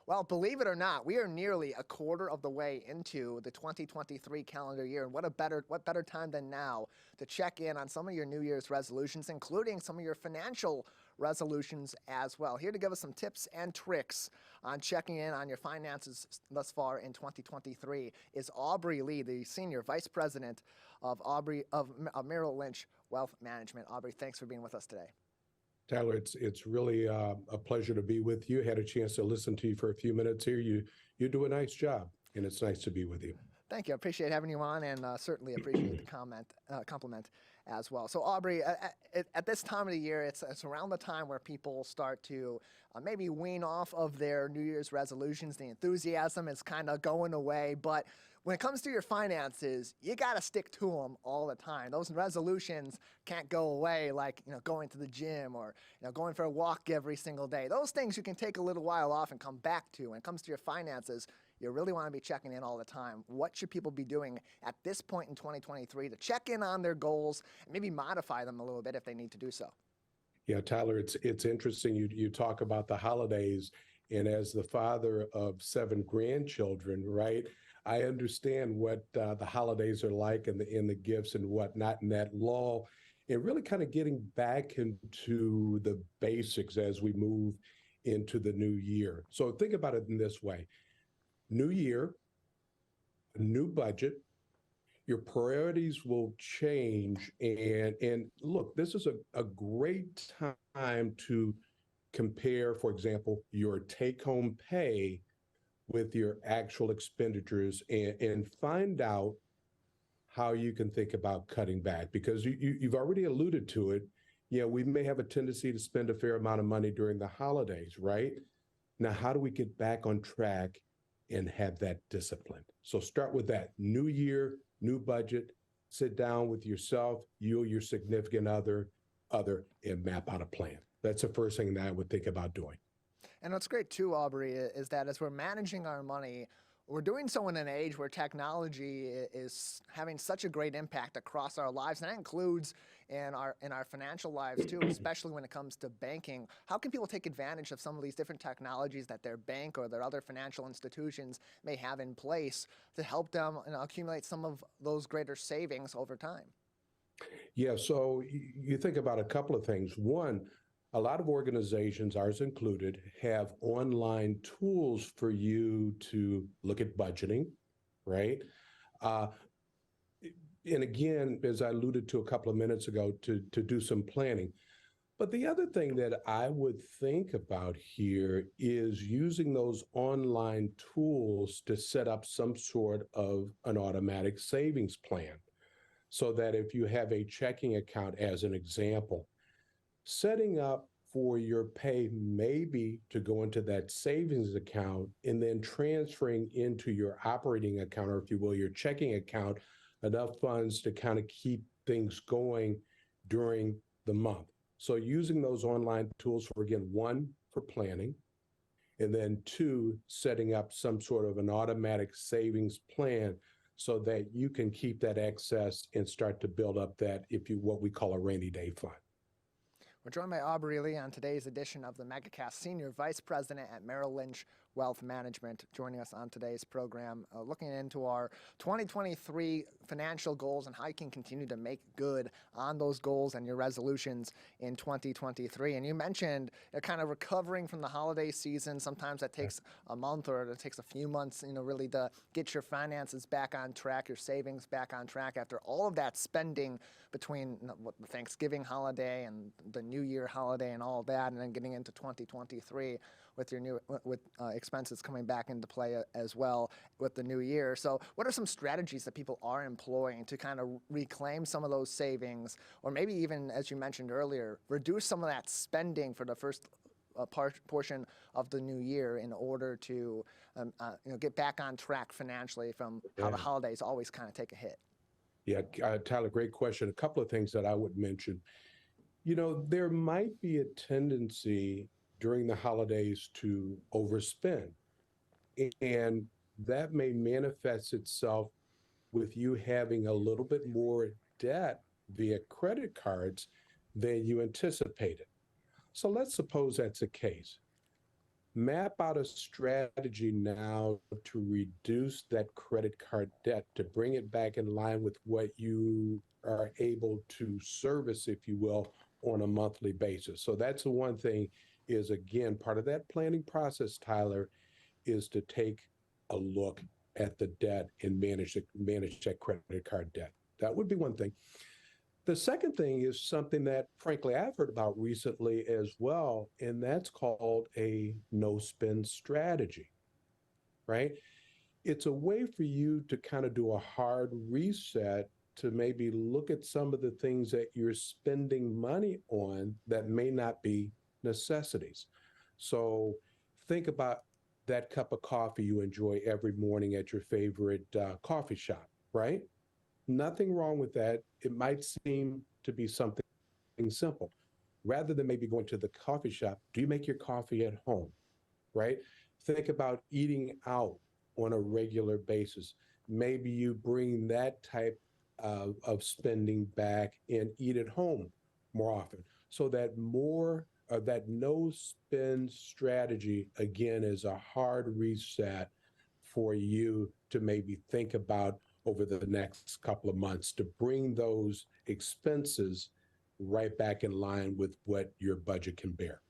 Well, believe it or not, we are nearly a quarter of the way into the 2023 calendar year, and what better time than now to check in on some of your New Year's resolutions, including some of your financial resolutions as well. Here to give us some tips and tricks on checking in on your finances thus far in 2023 is Aubrey Lee, the Senior Vice President of Merrill Lynch Wealth Management. Aubrey, thanks for being with us today. Tyler, it's really a pleasure to be with you. Had a chance to listen to you for a few minutes here. You do a nice job, and it's nice to be with you. Thank you. I appreciate having you on, and certainly appreciate the compliment as well. So, Aubrey, at this time of the year, it's around the time where people start to maybe wean off of their New Year's resolutions. The enthusiasm is kind of going away, but when it comes to your finances, you got to stick to them all the time. Those resolutions can't go away, like going to the gym or going for a walk every single day. Those things you can take a little while off and come back to. When it comes to your finances, you really want to be checking in all the time. What should people be doing at this point in 2023 to check in on their goals and maybe modify them a little bit if they need to do so? Yeah, Tyler, it's interesting. You talk about the holidays, and as the father of 7 grandchildren, right? I understand what the holidays are like and the gifts and whatnot, and that lull, and really kind of getting back into the basics as we move into the new year. So think about it in this way. New year, new budget, your priorities will change. And look, this is a great time to compare, for example, your take-home pay with your actual expenditures and find out how you can think about cutting back, because you've already alluded to it. We may have a tendency to spend a fair amount of money during the holidays, right? Now, how do we get back on track and have that discipline? So start with that. New year, new budget, sit down with yourself, your significant other, and map out a plan. That's the first thing that I would think about doing. And what's great too, Aubrey, is that as we're managing our money, we're doing so in an age where technology is having such a great impact across our lives, and that includes in our financial lives too, especially when it comes to banking. How can people take advantage of some of these different technologies that their bank or their other financial institutions may have in place to help them accumulate some of those greater savings over time? Yeah, so you think about a couple of things. One, a lot of organizations, ours included, have online tools for you to look at budgeting, right? And again, as I alluded to a couple of minutes ago, to do some planning. But the other thing that I would think about here is using those online tools to set up some sort of an automatic savings plan, so that if you have a checking account, as an example, setting up for your pay maybe to go into that savings account and then transferring into your operating account, or if you will, your checking account, enough funds to kind of keep things going during the month. So using those online tools for, again, 1, for planning, and then 2, setting up some sort of an automatic savings plan so that you can keep that excess and start to build up that, what we call a rainy day fund. We're joined by Aubrey Lee on today's edition of the Megacast, Senior Vice President at Merrill Lynch Wealth Management, joining us on today's program, looking into our 2023 financial goals and how you can continue to make good on those goals and your resolutions in 2023. And you mentioned kind of recovering from the holiday season. Sometimes that takes a month, or it takes a few months, really to get your finances back on track, your savings back on track after all of that spending between the Thanksgiving holiday and the New Year holiday and all of that, and then getting into 2023 with your expenses coming back into play as well with the new year. So what are some strategies that people are employing to kind of reclaim some of those savings, or maybe even, as you mentioned earlier, reduce some of that spending for the first portion of the new year in order to get back on track financially from how the holidays always kind of take a hit? Yeah, Tyler, great question. A couple of things that I would mention. There might be a tendency during the holidays to overspend, and that may manifest itself with you having a little bit more debt via credit cards than you anticipated. So let's suppose that's the case. map out a strategy now to reduce that credit card debt, to bring it back in line with what you are able to service, if you will, on a monthly basis. So that's the one thing is, again, part of that planning process, Tyler, is to take a look at the debt and manage that credit card debt. That would be one thing. The second thing is something that, frankly, I've heard about recently as well, and that's called a no-spend strategy, right? It's a way for you to kind of do a hard reset to maybe look at some of the things that you're spending money on that may not be necessities. So think about that cup of coffee you enjoy every morning at your favorite coffee shop, right? Nothing wrong with that. It might seem to be something simple. Rather than maybe going to the coffee shop, do you make your coffee at home, right? Think about eating out on a regular basis. Maybe you bring that type of spending back and eat at home more often. So that that no spend strategy, again, is a hard reset for you to maybe think about over the next couple of months to bring those expenses right back in line with what your budget can bear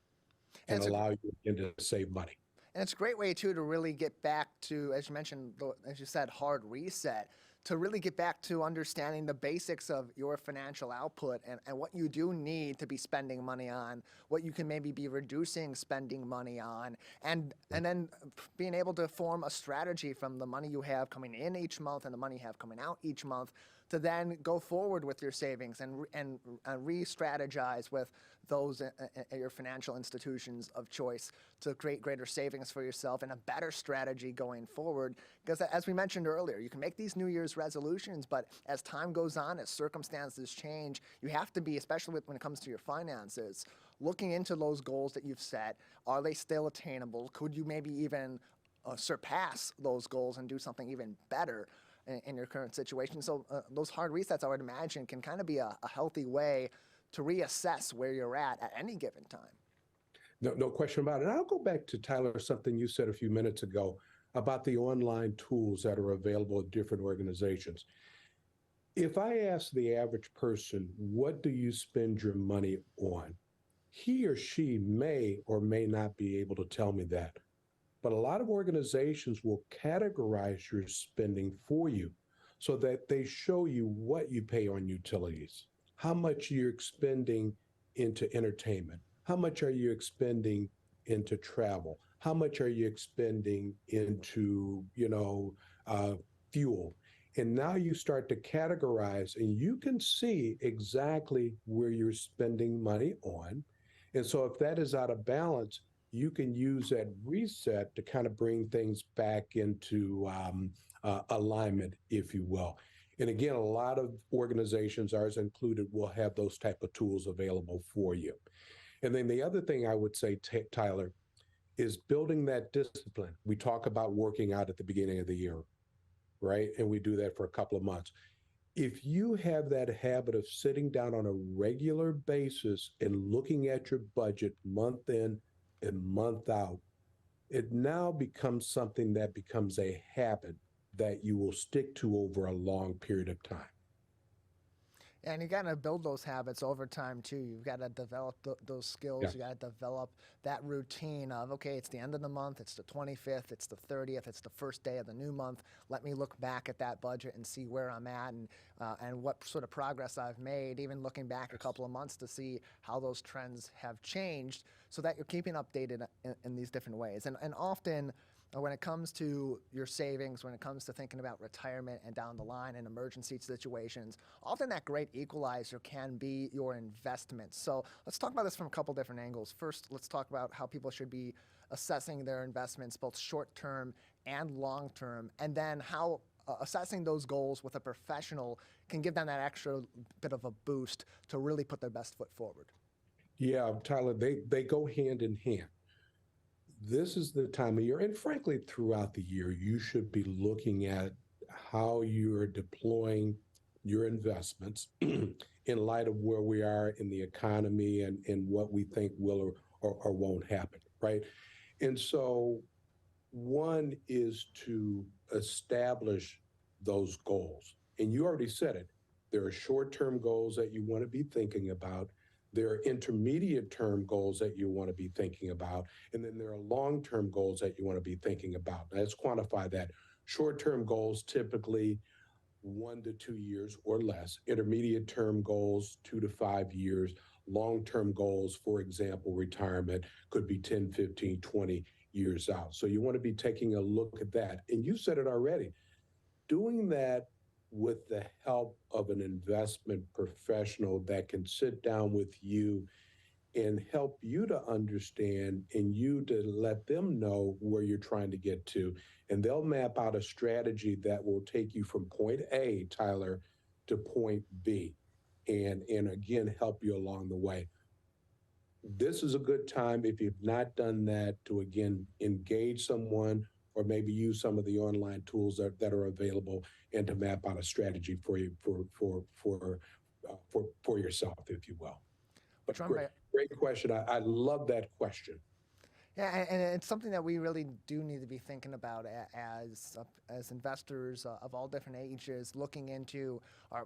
and allow you again to save money. And it's a great way, too, to really get back to, as you mentioned, as you said, hard reset, to really get back to understanding the basics of your financial output and what you do need to be spending money on, what you can maybe be reducing spending money on, and then being able to form a strategy from the money you have coming in each month and the money you have coming out each month to then go forward with your savings and re-strategize with those at your financial institutions of choice to create greater savings for yourself and a better strategy going forward. Because as we mentioned earlier, you can make these New Year's resolutions, but as time goes on, as circumstances change, you have to be, especially when it comes to your finances, looking into those goals that you've set. Are they still attainable? Could you maybe even surpass those goals and do something even better in your current situation? So those hard resets, I would imagine, can kind of be a healthy way to reassess where you're at any given time. No question about it. And I'll go back to, Tyler, something you said a few minutes ago about the online tools that are available at different organizations. If I ask the average person, what do you spend your money on? He or she may or may not be able to tell me that. But a lot of organizations will categorize your spending for you so that they show you what you pay on utilities, how much you're expending into entertainment, how much are you expending into travel, how much are you expending into, fuel. And now you start to categorize and you can see exactly where you're spending money on. And so if that is out of balance, you can use that reset to kind of bring things back into alignment, if you will. And again, a lot of organizations, ours included, will have those type of tools available for you. And then the other thing I would say, Tyler, is building that discipline. We talk about working out at the beginning of the year, right? And we do that for a couple of months. If you have that habit of sitting down on a regular basis and looking at your budget month in and month out, it now becomes something that becomes a habit that you will stick to over a long period of time. And you got to build those habits over time, too. You've got to develop those skills. Yeah. You got to develop that routine of, okay, it's the end of the month, it's the 25th, it's the 30th, it's the first day of the new month. Let me look back at that budget and see where I'm at and what sort of progress I've made, even looking back a couple of months to see how those trends have changed so that you're keeping updated in these different ways. And often, when it comes to your savings, when it comes to thinking about retirement and down the line and emergency situations, often that great equalizer can be your investments. So let's talk about this from a couple different angles. First, let's talk about how people should be assessing their investments, both short-term and long-term, and then how assessing those goals with a professional can give them that extra bit of a boost to really put their best foot forward. Yeah, Tyler, they go hand in hand. This is the time of year, and frankly, throughout the year, you should be looking at how you're deploying your investments in light of where we are in the economy and what we think will or won't happen, right? And so one is to establish those goals. And you already said it. There are short-term goals that you want to be thinking about. There are intermediate-term goals that you want to be thinking about. And then there are long-term goals that you want to be thinking about. Now, let's quantify that. Short-term goals, typically 1 to 2 years or less. Intermediate-term goals, 2 to 5 years. Long-term goals, for example, retirement, could be 10, 15, 20 years out. So you want to be taking a look at that. And you said it already, doing that with the help of an investment professional that can sit down with you and help you to understand and you to let them know where you're trying to get to. And they'll map out a strategy that will take you from point A, Tyler, to point B, and again, help you along the way. This is a good time, if you've not done that, to again engage someone or maybe use some of the online tools that are available and to map out a strategy for you for yourself, if you will. But great question. I love that question. Yeah, and it's something that we really do need to be thinking about as investors of all different ages, looking into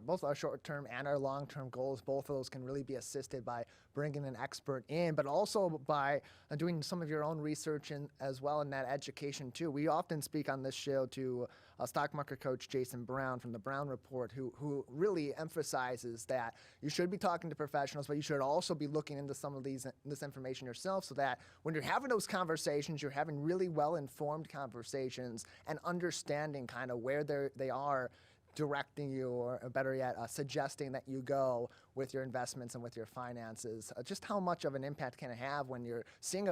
both our short-term and our long-term goals. Both of those can really be assisted by bringing an expert in, but also by doing some of your own research as well in that education too. We often speak on this show to stock market coach Jason Brown from the Brown Report, who really emphasizes that you should be talking to professionals, but you should also be looking into some of this information yourself, so that when you're having those conversations, you're having really well-informed conversations and understanding kind of where they are directing you, or better yet, suggesting that you go with your investments and with your finances. Just how much of an impact can it have when you're seeing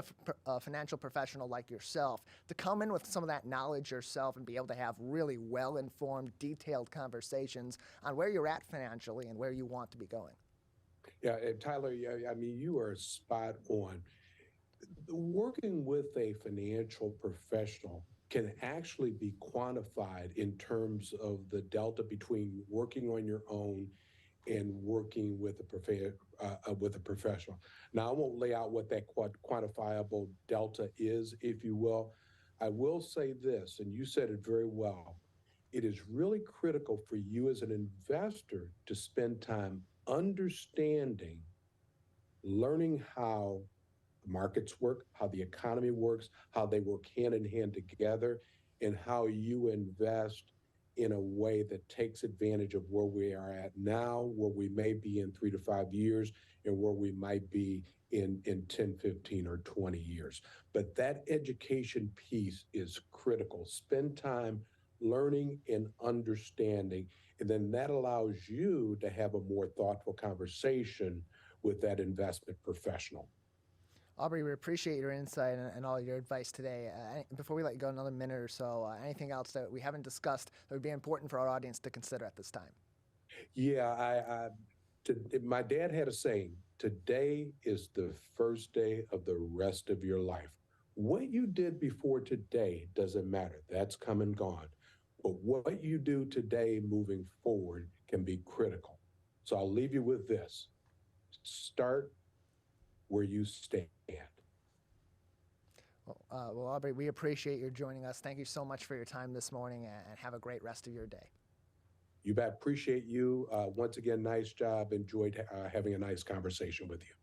a financial professional like yourself to come in with some of that knowledge yourself and be able to have really well-informed, detailed conversations on where you're at financially and where you want to be going. Yeah, and Tyler, I mean, you are spot on. Working with a financial professional can actually be quantified in terms of the delta between working on your own and working with a professional. Now, I won't lay out what that quantifiable delta is, if you will. I will say this, and you said it very well. It is really critical for you as an investor to spend time understanding, learning how the markets work, how the economy works, how they work hand in hand together, and how you invest in a way that takes advantage of where we are at now, where we may be in 3 to 5 years, and where we might be in 10, 15, or 20 years. But that education piece is critical. Spend time learning and understanding, and then that allows you to have a more thoughtful conversation with that investment professional. Aubrey, we appreciate your insight and all your advice today. Before we let you go another minute or so, anything else that we haven't discussed that would be important for our audience to consider at this time? Yeah, my dad had a saying, today is the first day of the rest of your life. What you did before today doesn't matter. That's come and gone. But what you do today moving forward can be critical. So I'll leave you with this. Start where you stand. Well, Aubrey, we appreciate your joining us. Thank you so much for your time this morning, and have a great rest of your day. You bet. Appreciate you. Once again, nice job. Enjoyed having a nice conversation with you.